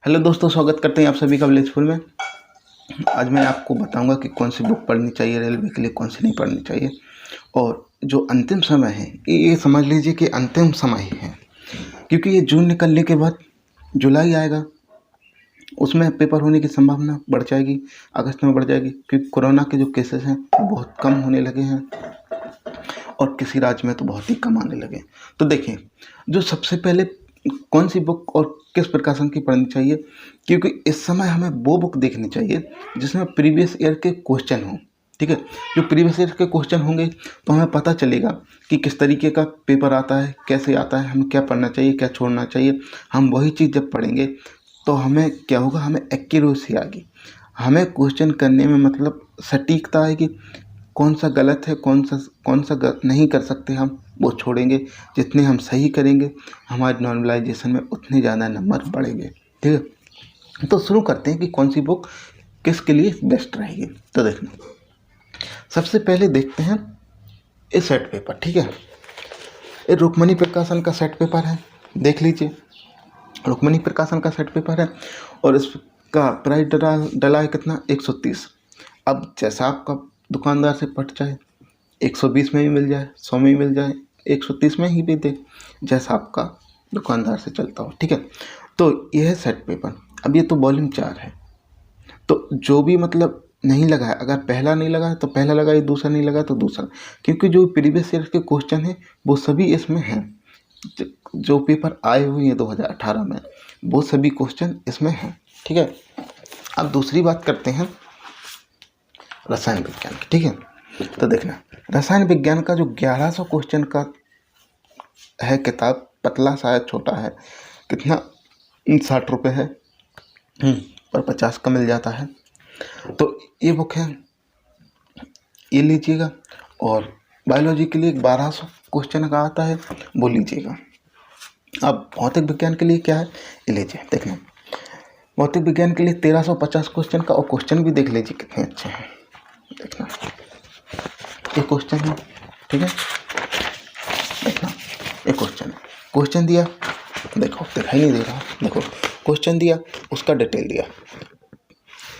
Hello दोस्तों, स्वागत करते हैं आप सभी का विलेज फुल में। आज मैं आपको बताऊंगा कि कौन सी बुक पढ़नी चाहिए रेलवे के लिए, कौन सी नहीं पढ़नी चाहिए। और जो अंतिम समय है ये समझ लीजिए कि अंतिम समय ही है, क्योंकि ये जून निकलने के बाद जुलाई आएगा, उसमें पेपर होने की संभावना बढ़ जाएगी, अगस्त में बढ़ जाएगी, क्योंकि कोरोना के जो केसेस हैं वो बहुत कम होने लगे हैं और किसी राज्य में तो बहुत ही कम आने लगे। तो देखिए, जो सबसे पहले कौन सी बुक और किस प्रकाशन की पढ़नी चाहिए, क्योंकि इस समय हमें वो बुक देखनी चाहिए जिसमें प्रीवियस ईयर के क्वेश्चन हों। ठीक है, जो प्रीवियस ईयर के क्वेश्चन होंगे तो हमें पता चलेगा कि किस तरीके का पेपर आता है, कैसे आता है, हमें क्या पढ़ना चाहिए, क्या छोड़ना चाहिए। हम वही चीज़ जब पढ़ेंगे तो हमें क्या होगा, हमें एक्यूरेसी आएगी, हमें क्वेश्चन करने में मतलब सटीकता आएगी। कौन सा गलत है, कौन सा नहीं कर सकते, हम वो छोड़ेंगे। जितने हम सही करेंगे हमारे नॉर्मलाइजेशन में उतने ज़्यादा नंबर बढ़ेंगे। ठीक है, तो शुरू करते हैं कि कौन सी बुक किसके लिए बेस्ट रहेगी। तो देखना, सबसे पहले देखते हैं ये सेट पेपर। ठीक है, ये रुक्मणी प्रकाशन का सेट पेपर है, देख लीजिए। रुक्मणी प्रकाशन का सेट पेपर है और इसका प्राइस डला है कितना, 130। अब जैसा आपका दुकानदार से पट जाए, 120 में भी मिल जाए, 100 में भी मिल जाए, 130 में ही भी दे, जैसा आपका दुकानदार से चलता हो। ठीक है, तो यह है सेट पेपर। अब ये तो वॉल्यूम 4 है, तो जो भी मतलब नहीं लगा है, अगर पहला नहीं लगा है तो पहला लगाइए, दूसरा नहीं लगा तो दूसरा, क्योंकि जो प्रीवियस ईयर के क्वेश्चन हैं वो सभी इसमें हैं। जो पेपर आए हुए हैं 2018 में वो सभी क्वेश्चन इसमें हैं। ठीक है, अब दूसरी बात करते हैं रसायन विज्ञान की। ठीक है, तो देखना, रसायन विज्ञान का जो 1100 क्वेश्चन का है किताब, पतला सा है, छोटा है, कितना 60 रुपये है, पर 50 का मिल जाता है। तो ये बुक है, ये लीजिएगा। और बायोलॉजी के लिए 1200 क्वेश्चन का आता है, वो लीजिएगा। अब भौतिक विज्ञान के लिए क्या है, ये लीजिए। देखना, भौतिक विज्ञान के लिए 1350 क्वेश्चन का, और क्वेश्चन भी देख लीजिए कितने अच्छे हैं। देखना, ये क्वेश्चन है। ठीक है, देखना, ये क्वेश्चन दिया, देखो दिखाई नहीं दे रहा, देखो क्वेश्चन दिया, उसका डिटेल दिया।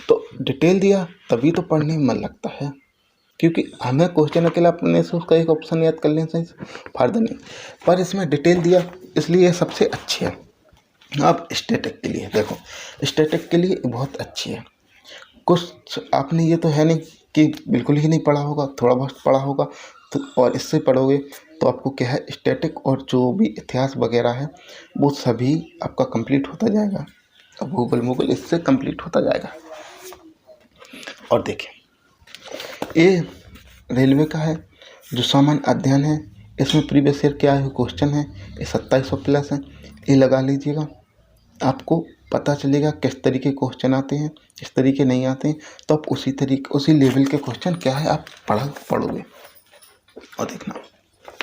तो डिटेल दिया तभी तो पढ़ने में मन लगता है, क्योंकि हमें क्वेश्चन अकेला पढ़ने से उसका एक ऑप्शन याद कर लेने से फायदा नहीं, पर इसमें डिटेल दिया, इसलिए ये सबसे अच्छी है। अब स्टैटिक के लिए देखो, स्टैटिक के लिए बहुत अच्छी है। कुछ आपने ये तो है नहीं कि बिल्कुल ही नहीं पढ़ा होगा, थोड़ा बहुत पढ़ा होगा, तो और इससे पढ़ोगे तो आपको क्या है, स्टैटिक और जो भी इतिहास वगैरह है वो सभी आपका कंप्लीट होता जाएगा। अब गूगल इससे कंप्लीट होता जाएगा। और देखिए, ये रेलवे का है, जो सामान्य अध्ययन है, इसमें प्रीवियस ईयर के आए हुए क्वेश्चन है, ये 2700 प्लस है, ये लगा लीजिएगा। आपको पता चलेगा किस तरीके क्वेश्चन आते हैं, किस तरीके नहीं आते हैं, तो आप उसी लेवल के क्वेश्चन क्या है आप पढ़ोगे। और देखना,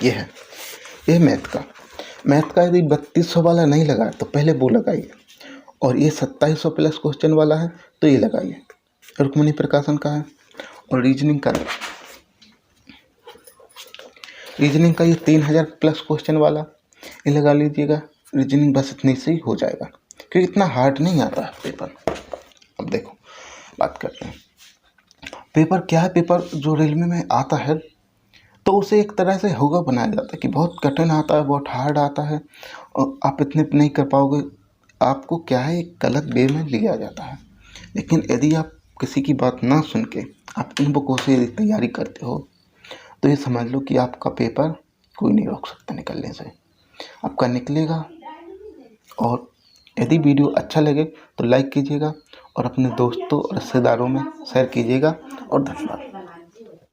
ये मैथ का यदि 3200 वाला नहीं लगा तो पहले वो लगाइए, और ये 2700 प्लस क्वेश्चन वाला है तो ये लगाइए, रुक्मणी प्रकाशन का है। और रीजनिंग का ये 3000 प्लस क्वेश्चन वाला, ये लगा लीजिएगा। रीजनिंग बस इतनी से ही हो जाएगा, क्योंकि इतना हार्ड नहीं आता है पेपर। अब देखो, बात करते हैं पेपर क्या है। पेपर जो रेलवे में आता है तो उसे एक तरह से होगा बनाया जाता है कि बहुत कठिन आता है, बहुत हार्ड आता है, और आप इतने नहीं कर पाओगे। आपको क्या है, एक गलत वे में लिया जाता है। लेकिन यदि आप किसी की बात ना सुन के आप इन बुकों से यदि तैयारी करते हो तो ये समझ लो कि आपका पेपर कोई नहीं रोक सकता निकलने से, आपका निकलेगा। और यदि वीडियो अच्छा लगे तो लाइक कीजिएगा और अपने दोस्तों और रिश्तेदारों में शेयर कीजिएगा। और धन्यवाद।